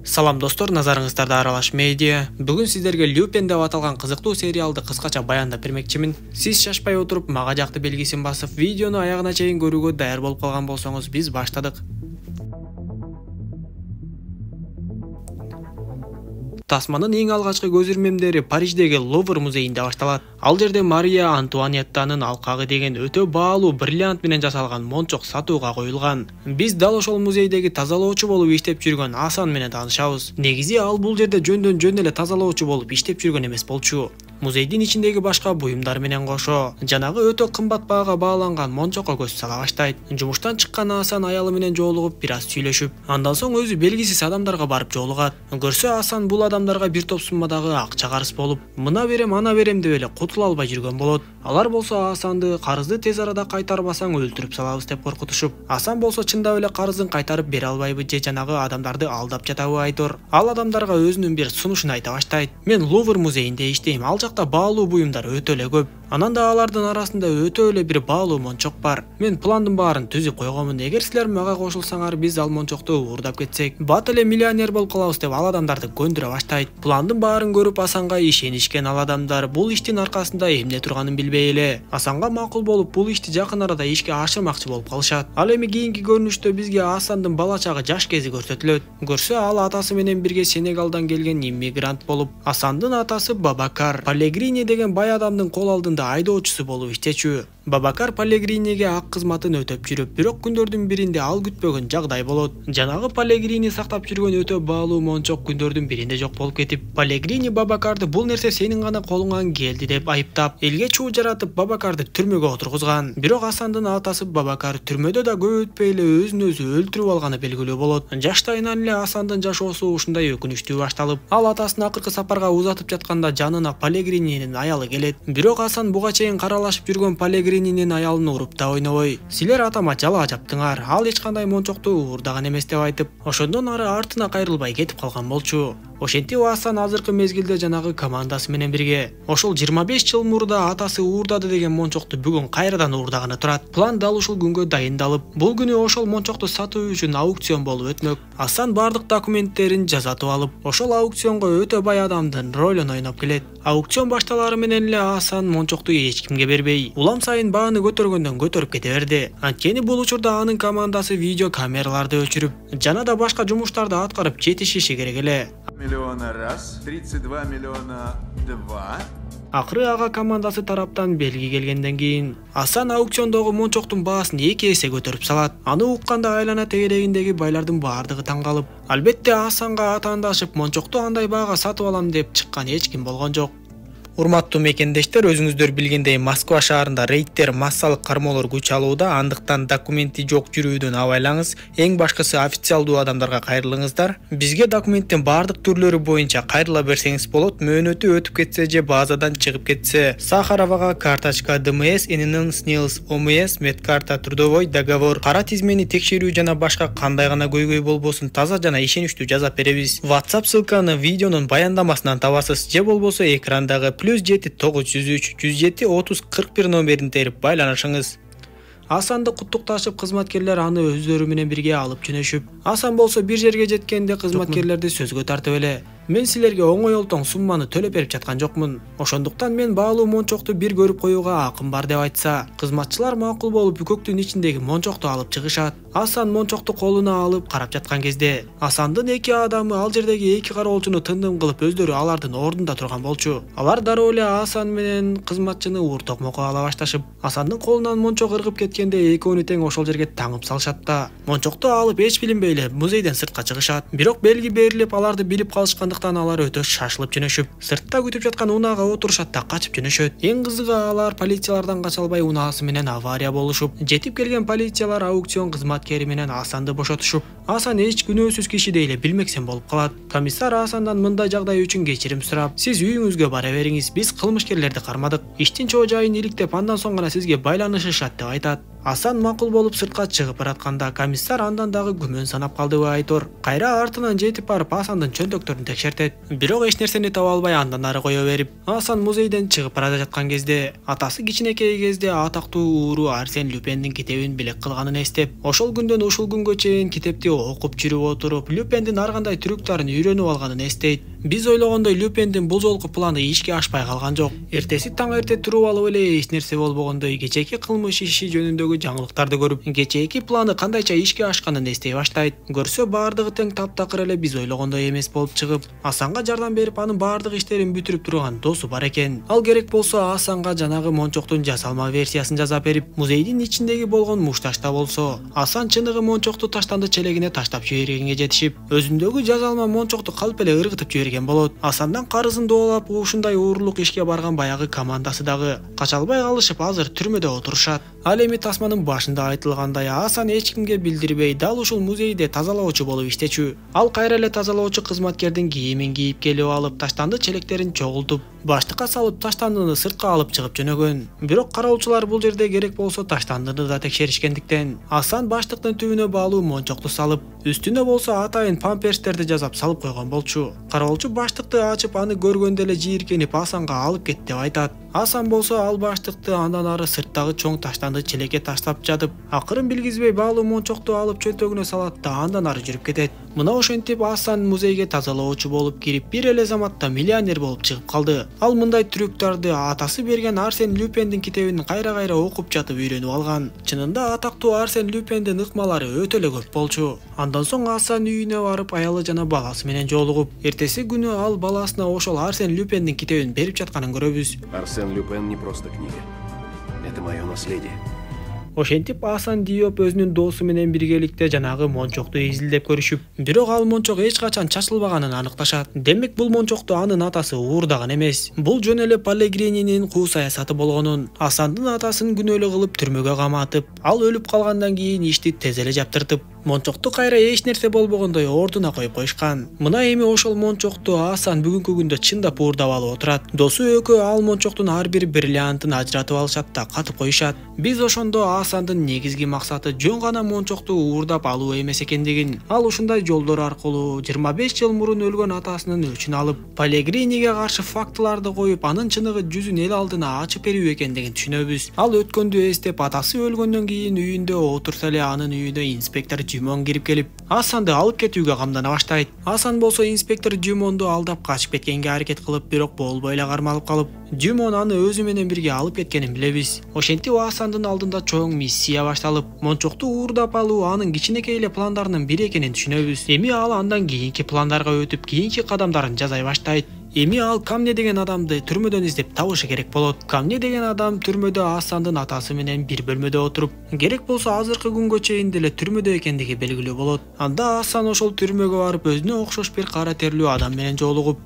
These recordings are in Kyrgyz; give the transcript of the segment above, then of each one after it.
Салам достор, назарыңыздарда Аралаш медиа. Бүгін сіздерге Люпен деп аталған қызықты сериалды қысқаша баяндап бермекчимин. Сиз шашпай отырып, мага жақты белгисин басып, видеоны аяғына чейин көрүүгө даяр болуп калган болсоңуз, биз баштадык. Тасманын эң алгачкы көзүрмемдери Париждеги Лувр музейинде башталат. Ал жерде Мария Антуанеттанын алкагы деген өтө баалуу бриллиант менен жасалган мончок сатууга коюлган. Биз дал ошол музейдеги тазалоочу болуп иштеп жүргөн Асан менен таанышабыз. Негизи ал бул жерде жөн эле тазалоочу болуп иштеп жүргөн эмес болчу. Музейдин ичиндеги башка буюмдар менен кошо жанагы өтө кымбат баага бааланган мончокко көз сала баштайт. Жумуштан чыккан Асан аялы менен жолугуп бир аз сүйлөшүп, андан соң өзү белгисиз адамдарга барып жолугат. Көрсө Асан бул адамдарга бир топ суммадагы акча карыз болуп, мына берем, ана берем деп эле кутула албай жүргөн болот. Алар болсо Асанды карызды тез арада кайтарбасаң өлтүрүп салабыз деп коркутушуп, Асан болсо чындап эле карызын кайтарып бере албайбы же жанагы адамдарды алдап жатабы айтор. Ал адамдарга өзүнүн бир сунушун айта баштайт. Мен Лувр музейинде иштейм, ал жакта баалуу буюмдар өтө эле көп. Анан да алардын арасында өтө эле бир баалуу мончок бар. Мен пландын баарын түзүп койгонмун. Эгер силер мага кошулсаңар, биз ал мончокту уурдап кетсек, бат эле миллионер болуп калабыз деп ал адамдарды көндүрө баштайт. Пландын баарын көрүп Асанга ишенишкен ал адамдар бул иштин аркасында эмне турганын билбей эле Асанга макул болуп бул ишти жакын арада ишке ашырмакчы болуп калышат. Ал эми кийинки көрүнүштө бизге Асандын бала чагы жаш кези көрсөтүлөт. Көрсө ал атасы менен бирге Сенегалдан келген иммигрант болуп, Асандын атасы Бабакар Палегрини деген бай адамдын кол алдында айдоочусу болуп иштечү. Бабакар Палегриниге ак кызматын өтөп жүрүп, бирок күндөрдүн биринде ал күтпөгөн жагдай болот. Жанагы Палегрини сактап жүргөн өтө баалуу мончок күндөрдүн биринде жок болуп кетип, Палегрини Бабакарды бул нерсе сенин гана колуңан келди деп айыптап, элге чуу жаратып Бабакарды түрмөгө отургузган. Бирок Асандын атасы Бабакар түрмөдө да көп өтпөй эле өзүн өзү өлтүрүп алганы белгилүү болот. Жаштайынан эле Асандын жашоосу ушундай өкүнүчтүү башталып, ал атасын акыркы сапарга узатып жатканда жанына Палегрининин аялы келет. Бирок Асан буга чейин каралашып жүргөн Палегрининин аялын уруп да ойнобой, силер атама жалаа жаптыңар, ал эч кандай мончокту уурдаган эмес деп айтып, ошондон ары артына кайрылбай кетип калган болчу. Ошентип Асан азыркы мезгилде жанагы командасы менен бирге ошол 25 жыл мурда атасы уурдады деген мончокту бүгүн кайрадан уурдаганы турат. План дал ушул күнгө дайындалып, бул күнү ошол мончокту сатуу үчүн аукцион болуп өтмөк. Асан бардык документтерин жазатып алып, ошол аукционго өтө бай адамдын ролун ойноп келет. Аукцион башталары менен эле Асан мончокту эч кимге бербей, улам сайын бааны көтөргөндөн көтөрүп кете берди. Анткени бул учурда анын командасы видео камераларды өчүрүп, жана да башка жумуштарды аткарып жетишиши керек эле. Миллиона раз, 32 миллиона два. Акыры ага командасы тараптан белги келгенден кийин Асан аукциондогу мончоктун баасын 2 эсе көтөрүп салат. Аны укканда айлана тегерегиндеги байлардын баардыгы таң калып, албетте Асанга атаандашып мончокту андай баага сатып алам деп чыккан эч ким болгон жок. Урматтуу мекендештер, өзүңүздөр билгендей Москва шаарында рейдтер массалык кармоолор күч алууда, андыктан документи жок жүрүүдөн абайлаңыз. Эң башкысы официалдуу адамдарга кайрылыңыздар. Бизге документтин баардык түрлөрү боюнча кайрыла берсеңиз болот. Мөөнөтү өтүп кетсе же базадан чыгып кетсе, Сахаровага карточка ДМС, ИНН СНИЛС, ОМС, медкарта, трудовой договор, кара тизмени текшерүү жана башка кандай гана көйгөй болбосун таза жана ишеничтүү жазап беребиз. WhatsApp ссылканы видеонун баяндамасынан табасыз, же болбосо экрандагы +7 903 107 30 41 номерин терип байланышыңыз. Асанды куттукташып, кызматкерлер аны өздөрү менен бирге алып жөнөшүп, Асан болсо бир жерге жеткенде кызматкерлерди сөзгө тартып эле, мен силерге оңой олтоң сумманы төлөп берип жаткан жокмун. Ошондуктан мен баалуу мончокту бир көрүп коюуга акым бар деп айтса, кызматчылар макул болуп үкөктүн ичиндеги мончокту алып чыгышат. Асан мончокту колуна алып карап жаткан кезде, Асандын 2 адамы ал жердеги 2 кароолчуну тындым кылып өздөрү алардын ордунда турган болчу. Алар дароо эле Асан менен кызматчыны ууртокмокко ала башташып, Асандын колунан мончок ыргып кеткенде экөөнү тең ошол жерге таңып салышат да, мончокту алып эч билинбей эле музейден сыртка чыгышат. Бирок белги берилип, аларды билип калышкандыктан алар өтө шашылып жөнөшүп, сыртта күтүп жаткан унаага отурушат да качып жөнөшөт. Эң кызыгы, алар полициялардан кача албай унаасы менен авария болушуп, жетип келген полициялар аукцион кызматкери менен Асанды бошотушуп, Асан эч күнөөсүз киши дейли билмексен болуп калат. Комиссар Асандан мындай жагдай үчүн кечирим сурап, сиз үйүңүзгө бара бериңиз, биз кылмышкерлерди кармадык, иштин чоо жайын иликтеп, андан соң гана сизге байланышышат деп айтат. Асан макул болуп сыртка чыгып баратканда комиссар андан дагы күмөн санап калдыбы айтор. Кайра артынан жетип барып Асандын чөнтөктөрүн текшертет. Бирок эч нерсени таба албай андан ары кое берип, Асан музейден чыгып бара жаткан кезде атасы кичинекей кезде атактуу ууру Арсен Люпендин китебин белек кылганын эстеп, ошол күндөн ушул күнгө чейин китепти окуп жүрүп отуруп, Люпендин ар кандай трюктарын үйрөнүп алганын эстейт. Биз ойлогондой Люпендин бул жолку планы ишке ашпай калган жок. Эртеси таң эрте туруп алып эле эч нерсе болбогондой кечээки кылмыш иши жөнүндөгү жаңылыктарды көрүп, кечээки планы кандайча ишке ашканын эстей баштайт. Көрсө баардыгы тең таптакыр эле биз ойлогондой эмес болуп чыгып, Асанга жардам берип анын баардык иштерин бүтүрүп турган досу бар экен. Ал керек болсо Асанга жанагы мончоктун жасалма версиясын жасап берип, музейдин ичиндеги болгон мушташта болсо, Асан чыныгы мончокту таштанды челегине таштап жибергенге жетишип, өзүндөгү жасалма мончокту калп эле ыргытып жиберген болот. Асандан карызын доолап, ушундай уурлук ишке барган баягы командасы дагы кача албай калышып, азыр түрмөдө отурушат. Ал эми тасманын башында айтылгандай, Асан эч кимге билдирбей дал ушул музейде тазалоочу болуп иштечү. Ал кайра эле тазалоочу кызматкердин кийимин кийип келип алып, таштанды челектерин чогултуп, баштыкка салып таштандыны сыртка алып чыгып жөнөгөн. Бирок кароолчулар бул жерде керек болсо таштандыны да текшеришкендиктен, Асан баштыктын түбүнө баалуу мончокту салып, үстүнө болсо атайын памперстерди жазап салып койгон болчу. Кароолчу баштыкты ачып, аны көргөндө эле жийиркенип Асанга алып кет деп айтат. Асан болсо ал баштыкты андан ары сырттагы чоң таштанды челекке таштап жатып, акырын билгизбей баалуу мончокту алып чөнтөгүнө салат да андан ары жүрүп кетет. Мына ошентип Асан музейге тазалоочу болуп кирип, бир эле заматта миллионер болуп чыгып калды. Ал мындай трюктарды атасы берген Арсен Люпендин китебин кайра-кайра окуп жатып үйрөнүп алган. Чынында атактуу Арсен Люпендин ыкмалары өтө эле көп болчу. Андан соң Асан үйүнө барып, аялы жана баласы менен жолугуп, эртеси күнү ал баласына ошол Арсен Люпендин китебин берип жатканын көрөбүз. Арсен Люпен не просто книга. Это мое наследие. Ошентип Асан Диоп өзүнүн досу менен биргеликте жанагы мончокту изилдеп көрүшүп, бирок ал мончок эч качан чачылбаганын аныкташат. Демек бул мончокту анын атасы уурдаган эмес. Бул жөн эле Паллегрининин куу саясаты болгонун, Асандын атасын күнөөлүү кылып түрмөгө каматып, ал өлүп калгандан кийин ишти тез эле жаптыртып, мончокту кайра эч нерсе болбогондой ордуна коюп коюшкан. Мына эми ошол мончокту Асан бүгүнкү күндө чындап уурдап алып отурат. Досу экөө ал мончоктун ар бир бриллиантын ажыратып алышат да катып коюшат. Биз ошондо Асандын негизги максаты жөн гана мончокту уурдап алуу эмес экендигин, ал ушундай жолдор аркылуу 25 жыл мурун өлгөн атасынын өчүн алып, Паллегриниге каршы фактыларды коюп, анын чыныгы жүзүн эл алдына ачып берүү экендигин түшүнөбүз. Ал өткөндү эстеп, атасы өлгөндөн кийин үйүндө отурса эле анын үйүнө инспектор Жумон кирип келип, Асанды алып кетүүгө камдана баштайт. Асан болсо инспектор Жумонду алдап качып кеткенге аракет кылып, бирок болбой эле кармалып калып, Жумон аны өзү менен бирге алып кеткенин билебиз. Ошентип Асандын алдында чоң миссия башталып, мончокту уурдап алуу анын кичинекей эле пландарынын бири экенин түшүнөбүз. Эми ал андан кийинки пландарга өтүп, кийинки кадамдарын жасай баштайт. Эми ал Камне деген адамды түрмөдөн издеп табышы керек болот. Камне деген адам түрмөдө Асандын атасы менен бир бөлмөдө отуруп, керек болсо азыркы күнгө чейин деле түрмөдө экендиги белгилүү болот. Анда Асан ошол түрмөгө барып, өзүнө окшош бир кара терлүү адам менен жолугуп,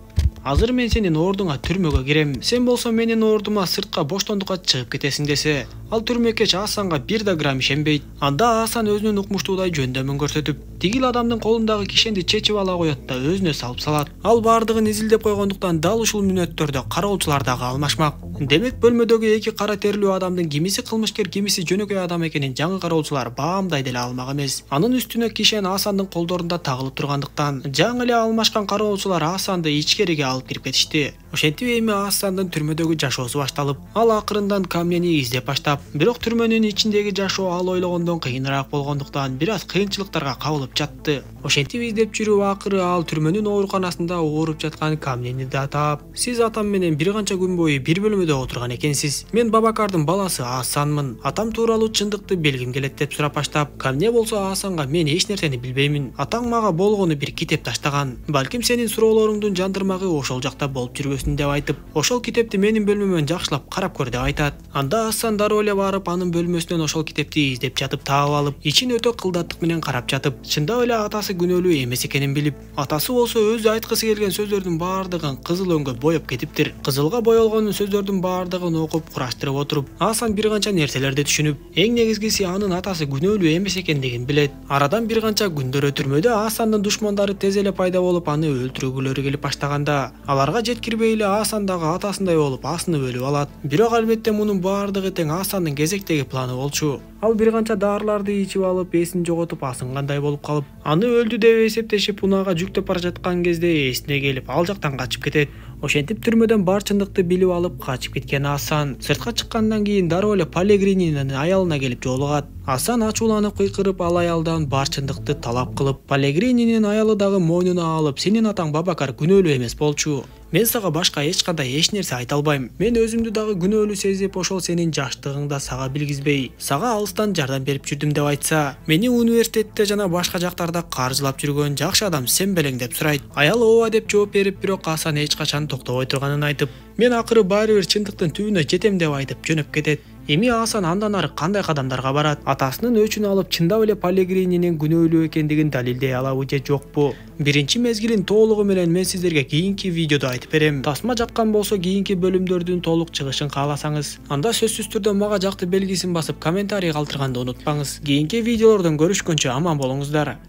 азыр мен сенин ордуңа түрмөгө кирем, сен болсо менин ордума сыртка боштондукка чыгып кетесиң десе, ал түрмөкөч Асанга бир да грамм ишенбейт. Анда Асан өзүнүн укмуштуудай жөндөмүн көрсөтүп, тигил адамдын колундагы кишенди чечип ала коет да өзүнө салып салат. Ал баардыгын изилдеп койгондуктан дал ушул мүнөттөрдө кароолчулар дагы алмашмак. Демек бөлмөдөгү эки кара терлүү адамдын кимиси кылмышкер, кимиси жөнөкөй адам экенин жаңы кароолчулар баамдай деле алмак эмес. Анын үстүнө кишен Асандын колдорунда тагылып тургандыктан, жаңы эле алмашкан кароолчулар Асанды ичкериге алып кирип кетишти. Ошентип эми Асандын түрмөдөгү жашоосу башталып, ал акырындан Камнени издеп баштап, бирок түрмөнүн ичиндеги жашоо ал ойлогондон кыйыныраак болгондуктан бир аз кыйынчылыктарга кабылып жатты. Ошентип издеп жүрүп, акыры ал түрмөнүн ооруканасында ооруп жаткан Камнени да таап, сиз атам менен бир канча күн бою бир бөлмөдө отурган экенсиз. Мен Бабакардын баласы Асанмын. Атам тууралуу чындыкты билгим келет деп сурап баштап, Камне болсо Асанга мен эч нерсени билбеймин. Атаң мага болгону бир китеп таштаган. Балким сенин суроолоруңдун жандырмагы ошол жакта болуп жүрбөсүн деп айтып, ошол китепти менин бөлмөмөн жакшылап карап көр деп айтат. Анда Асан дароо эле барып анын бөлмөсүнөн ошол китепти издеп жатып таап алып, ичин өтө кылдаттык менен карап жатып, чындап эле атасы күнөөлүү эмес экенин билип, атасы болсо өзү айткысы келген сөздөрдүн баардыгын кызыл өңгө боеп кетиптир. Кызылга боелгон сөздөрдүн түрмөнүн баардыгын окуп кураштырып отуруп, Асан бир канча нерселерди түшүнүп, эң негизгиси анын атасы күнөөлүү эмес экендигин билет. Арадан бир канча күндөр түрмөдө Асандын душмандары тез эле пайда болуп, аны өлтүргүлөрү келип баштаганда, аларга жеткирбей эле Асан дагы атасындай болуп асынып өлүп алат. Бирок албетте мунун баардыгы тең Асандын кезектеги планы болчу. Ал бир канча дарыларды ичип алып, эсин жоготуп, асынгандай болуп калып, аны өлдү деп эсептешип, унага жүктөп бара жаткан кезде эсине келип, ал жактан качып кетет. Ошентип түрмөдөн бар чындыкты билип алып качып кеткен Асан сыртка чыккандан кийин дароо эле Палегрининин аялына келип жолугат. Асан ачууланып кыйкырып, ал аялдан бар чындыкты талап кылып, Палегрининин аялы дагы мойнуна алып, сенин атаң Бабакар күнөөлүү эмес болчу. Мен сага башка эч кандай эч нерсе айта албайм. Мен өзүмдү дагы күнөөлүү сезип, ошол сенин жаштыгыңда сага билгизбей, сага алыстан жардам берип жүрдүм деп айтса, мени университетте жана башка жактарда каржылап жүргөн жакшы адам сен белең деп сурайт. Аял ооба деп жооп берип, бирок Асан эч качан токтобой турганын айтып, мен акыры баары бир чындыктын түбүнө жетем деп айтып жөнөп кетет. Эми Асан андан ары кандай кадамдарга барат? Атасынын өчүн алып, чындап эле Палегрининин күнөөлүү экендигин далилдей алабы же жокпу? Биринчи мезгилин толугу менен мен сиздерге кийинки видеодо айтып берем. Тасма жаккан болсо кийинки бөлүмдөрдүн толук чыгышын кааласаңыз, анда сөзсүз түрдө мага жакты белгисин басып комментарий калтырганды унутпаңыз. Кийинки видеолордон көрүшкөнчө аман болуңуздар.